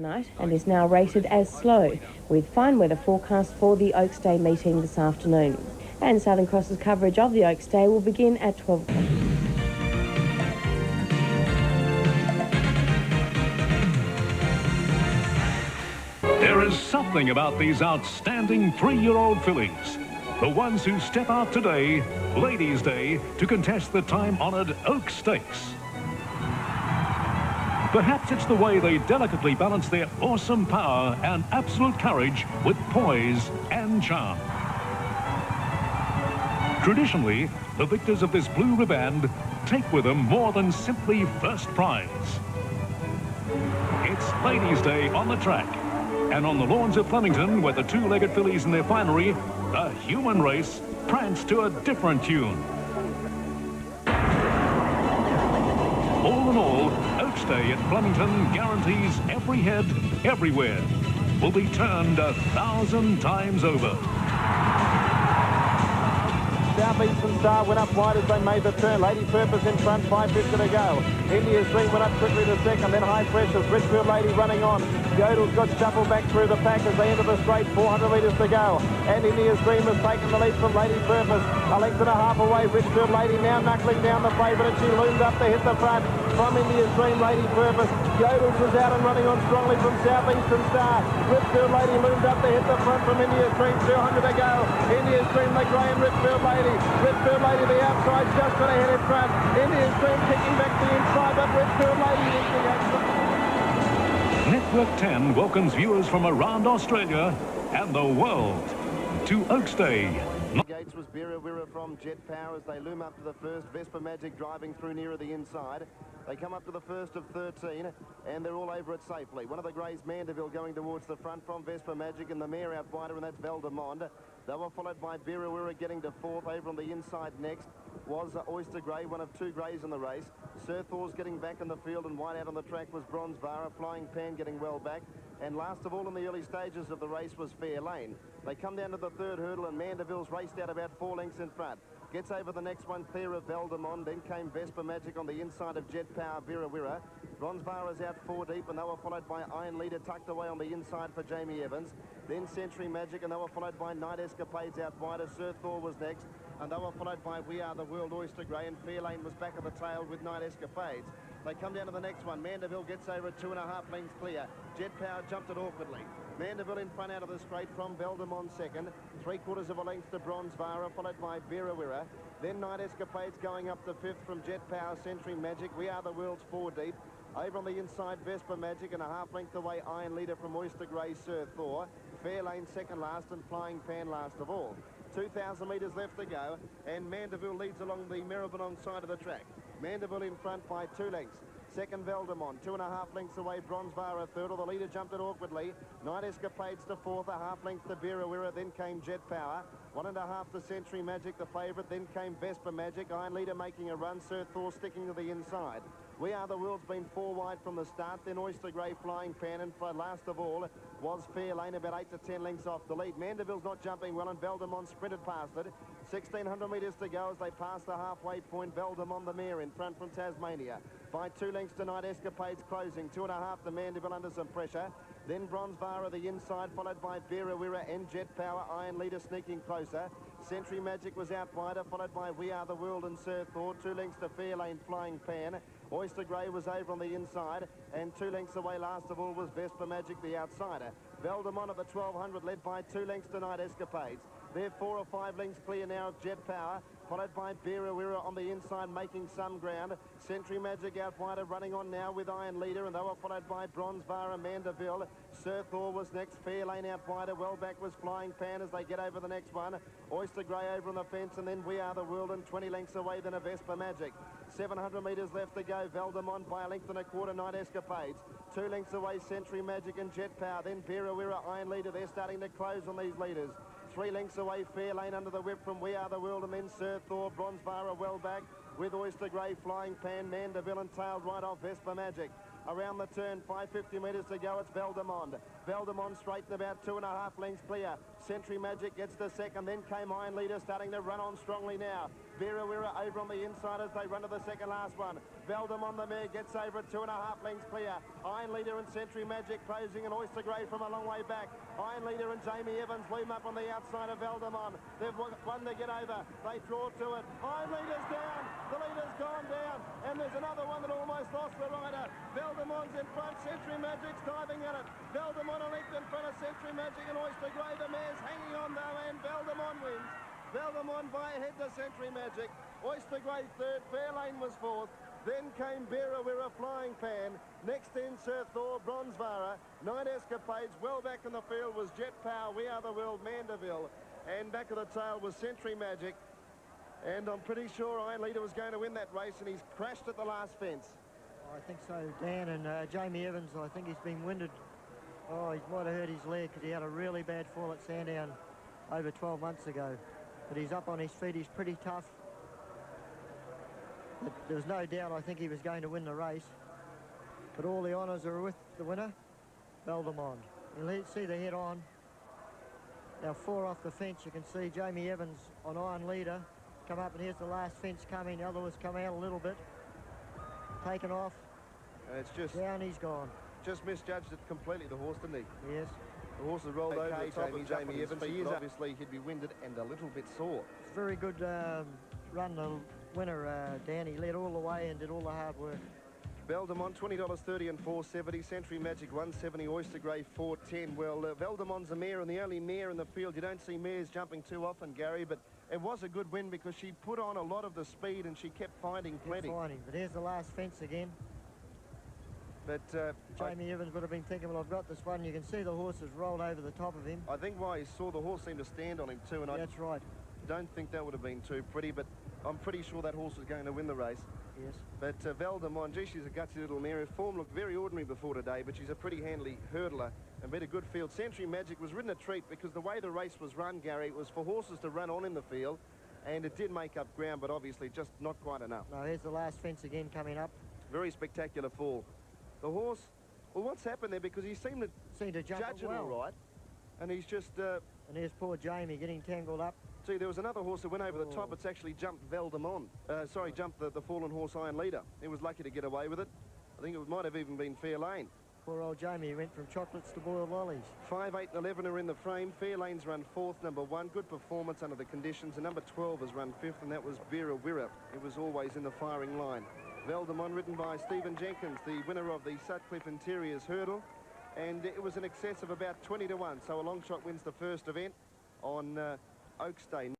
night and is now rated as slow, with fine weather forecast for the Oaks Day meeting this afternoon. And Southern Cross's coverage of the Oaks Day will begin at 12 o'clock. There is something about these outstanding 3-year-old fillies. The ones who step out today, Ladies' Day, to contest the time-honoured Oaks Stakes. Perhaps it's the way they delicately balance their awesome power and absolute courage with poise and charm. Traditionally, the victors of this blue riband take with them more than simply first prize. It's Ladies' Day on the track. And on the lawns of Flemington, where the two-legged fillies in their finery, the human race prance to a different tune. All in all, Oaks Day at Flemington guarantees every head, everywhere, will be turned 1,000 times over. Southeastern Star went up wide as they made the turn. Lady Purpose in front, 5.50 to go. India's Dream went up quickly to second, then High Pressures. Richfield Lady running on. Yodel's got shuffled back through the pack as they enter the straight, 400 metres to go. And India's Dream has taken the lead from Lady Purpose. A length and a half away. Richfield Lady now knuckling down the favourite. She loomed up to hit the front from India's Dream, Lady Purpose. Yodel's was out and running on strongly from Southeastern Star. Richfield Lady loomed up to hit the front from India's Dream, 200 to go. India's Dream, the grey, and Richfield Lady. Richfield Lady the outside, just got ahead in front. India's Dream kicking back the inside, but Richfield Lady is the outside. Network 10 welcomes viewers from around Australia and the world to Oaks Day. Gates was Birra from Jet Power as they loom up to the first. Vespa Magic driving through nearer the inside. They come up to the first of 13 and they're all over it safely. One of the greys, Mandeville, going towards the front from Vespa Magic, and the mare out wider, and that's Valdemond. They were followed by Birra getting to fourth. Over on the inside next was Oyster Grey, one of two greys in the race. Sir Thor's getting back in the field, and wide out on the track was Bronze Vara. Flying Pan getting well back. And last of all in the early stages of the race was Fair Lane. They come down to the third hurdle, and Mandeville's raced out about 4 lengths in front. Gets over the next one, clear of Valdemond. Then came Vespa Magic on the inside of Jet Power, Birra. Bronze Vara's out 4 deep, and they were followed by Iron Leader tucked away on the inside for Jamie Evans. Then Century Magic, and they were followed by Night Escapades out wider. Sir Thor was next, and they were followed by We Are the World, Oyster Grey, and Fair Lane was back at the tail with Night Escapades. They come down to the next one. Mandeville gets over at 2.5 lengths clear. Jet Power jumped it awkwardly. Mandeville in front out of the straight from Valdemond second. 3/4 of a length to Bronze Vara, followed by Birra. Then Night Escapades going up to fifth from Jet Power, Century Magic. We Are the World's 4 deep. Over on the inside, Vespa Magic, and a half length away, Iron Leader from Oyster Grey, Sir Thor. Fair Lane second last, and Flying Pan last of all. 2,000 metres left to go, and Mandeville leads along the Maribyrnong side of the track. Mandeville in front by 2 lengths. Second, Valdemond, 2.5 lengths away, Bronze Vara third, or the leader jumped it awkwardly. Night Escapades to fourth, a half length to Birra, then came Jet Power. 1.5 to Century Magic, the favourite, then came Vespa Magic. Iron Leader making a run, Sir Thor sticking to the inside. We Are the World's been 4 wide from the start, then Oyster Grey, Flying Pan, and last of all was Fair Lane, about 8 to 10 lengths off the lead. Mandeville's not jumping well, and Valdemond sprinted past it. 1,600 metres to go as they pass the halfway point. Valdemond, the mare, in front from Tasmania. By 2 lengths to Night Escapades closing. 2.5 to Mandeville under some pressure. Then Bronze Vara the inside, followed by Birra and Jet Power. Iron Leader sneaking closer. Century Magic was out wider, followed by We Are the World and Sir Thor. 2 lengths to Fair Lane, Flying Pan. Oyster Grey was over on the inside, and 2 lengths away last of all was Vespa Magic, the outsider. Valdemond at the 1,200, led by 2 lengths to Night Escapades. They're 4 or 5 lengths clear now of Jet Power, followed by Birra on the inside, making some ground. Century Magic out wider, running on now with Iron Leader, and they were followed by Bronze Vara, Mandeville. Sir Thor was next. Fair Lane out wider. Well back was Flying Pan as they get over the next one. Oyster Grey over on the fence, and then We Are the World, and 20 lengths away than a Vespa Magic. 700 metres left to go. Valdemond by a length and a quarter. Night Escapades. 2 lengths away, Century Magic and Jet Power. Then Birra, Iron Leader. They're starting to close on these leaders. 3 lengths away, Fair Lane under the whip from We Are the World, and then Sir Thor. Bronze Vara well back with Oyster Grey, Flying Pan, Mandeville, and tailed right off Vespa Magic. Around the turn, 550 metres to go. It's Valdemond. Valdemond straightened about 2.5 lengths clear. Century Magic gets the second. Then came Iron Leader, starting to run on strongly now. Vera Wira over on the inside as they run to the second last one. Valdemond, the mare, gets over at 2.5 lengths clear. Iron Leader and Century Magic closing, and Oyster Grey from a long way back. Iron Leader and Jamie Evans loom up on the outside of Valdemond. They've one to get over. They draw to it. Iron Leader's down. The leader's gone down. And there's another one that almost lost the rider. Valdemond's in front. Century Magic's diving at it. Valdemond a length in front of Century Magic and Oyster Grey. The mare's hanging on though, and Valdemond wins. Valdemond by a head to Century Magic. Oyster Grey third. Fairlane was fourth. Then came Vera Wira, Flying Pan. Next in Sir Thor, Bronzevara. Night Escapades. Well back in the field was Jet Power, We Are the World, Mandeville. And back of the tail was Century Magic. And I'm pretty sure Iron Leader was going to win that race, and he's crashed at the last fence. I think so, Dan. And Jamie Evans, I think he's been winded. Oh, he might have hurt his leg because he had a really bad fall at Sandown over 12 months ago. But he's up on his feet. He's pretty tough. But there was no doubt I think he was going to win the race. But all the honours are with the winner, Valdemond. And let's see the head on. Now 4 off the fence. You can see Jamie Evans on Iron Leader come up, and here's the last fence coming. The other one's come out a little bit. Taken off. And it's just down, he's gone. Just misjudged it completely, the horse, didn't he? Yes. The horse has rolled over the top of Jamie Evans. Obviously, he'd be winded and a little bit sore. It's a very good run, the winner, Dan. He led all the way and did all the hard work. Valdemond, $20.30 and $4.70. Century Magic, $1.70. Oyster Grey, $4.10. Well, Valdemond's a mare, and the only mare in the field. You don't see mares jumping too often, Gary, but it was a good win because she put on a lot of the speed and she kept finding plenty. But here's the last fence again. But Jamie Evans would have been thinking, well, I've got this one. You can see the horse has rolled over the top of him. I think why he saw the horse seem to stand on him too, and that's right. Don't think that would have been too pretty, but I'm pretty sure that horse was going to win the race. Yes. But Valdemond, gee, she's a gutsy little mare. Her form looked very ordinary before today, but she's a pretty handy hurdler and beat a good field. Century Magic was ridden a treat because the way the race was run, Gary, it was for horses to run on in the field, and it did make up ground, but obviously just not quite enough. No, here's the last fence again coming up. Very spectacular fall. The horse, well, what's happened there? Because he seemed to judge it all right, and he's just... and here's poor Jamie getting tangled up. See, there was another horse that went over the top. It's actually jumped Valdemond. Jumped the fallen horse Iron Leader. He was lucky to get away with it. I think it might have even been Fairlane. Poor old Jamie went from chocolates to boiled lollies. 5, 8 and 11 are in the frame. Fairlane's run 4th, number 1. Good performance under the conditions. And number 12 has run 5th, and that was Vera Wira. It was always in the firing line. Valdemond, ridden by Stephen Jenkins, the winner of the Sutcliffe Interiors Hurdle. And it was in excess of about 20 to 1. So a long shot wins the first event on Oaks Day.